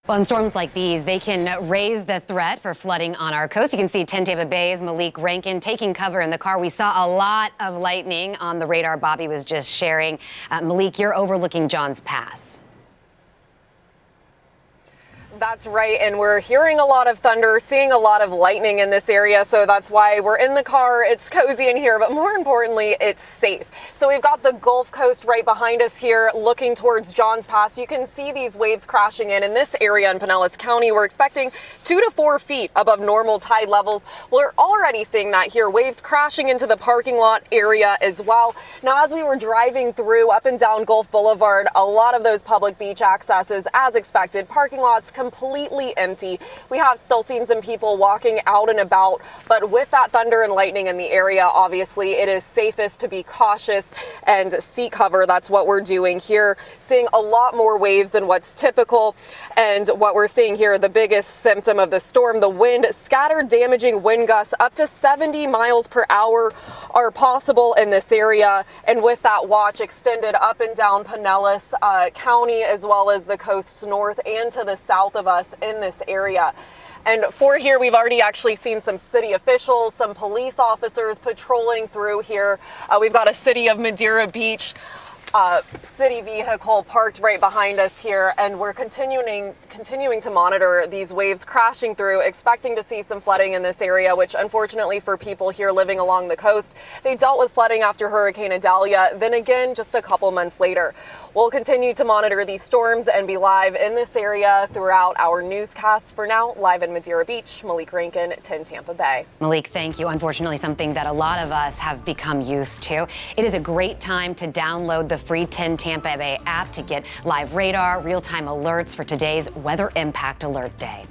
Well, and storms like these, they can raise the threat for flooding on our coast. You can see 10 Tampa Bay's Malique Rankin taking cover in the car. We saw a lot of lightning on the radar Bobby was just sharing. Malique, you're overlooking Johns Pass. That's right, and we're hearing a lot of thunder, seeing a lot of lightning in this area, so that's why we're in the car. It's cozy in here, but more importantly, it's safe. So we've got the Gulf Coast right behind us here, looking towards Johns Pass. You can see these waves crashing in this area in Pinellas County. We're expecting 2 to 4 feet above normal tide levels. We're already seeing that here, waves crashing into the parking lot area as well. Now, as we were driving through up and down Gulf Boulevard, a lot of those public beach accesses, as expected, parking lots completely empty. We have still seen some people walking out and about, but with that thunder and lightning in the area, obviously it is safest to be cautious and seek cover. That's what we're doing here, seeing a lot more waves than what's typical. And what we're seeing here, the biggest symptom of the storm, the wind, scattered damaging wind gusts up to 70 miles per hour are possible in this area. And with that watch extended up and down Pinellas County, as well as the coasts north and to the south of us in this area. And for here, we've already actually seen some city officials, some police officers patrolling through here. We've got a city of Madeira Beach city vehicle parked right behind us here, and we're continuing to monitor these waves crashing through, expecting to see some flooding in this area, which unfortunately for people here living along the coast, they dealt with flooding after Hurricane Idalia, then again just a couple months later. We'll continue to monitor these storms and be live in this area throughout our newscasts. For now, live in Madeira Beach, Malique Rankin, 10 Tampa Bay. Malique, thank you. Unfortunately, something that a lot of us have become used to. It is a great time to download the free 10 Tampa Bay app to get live radar, real-time alerts for today's Weather Impact Alert Day.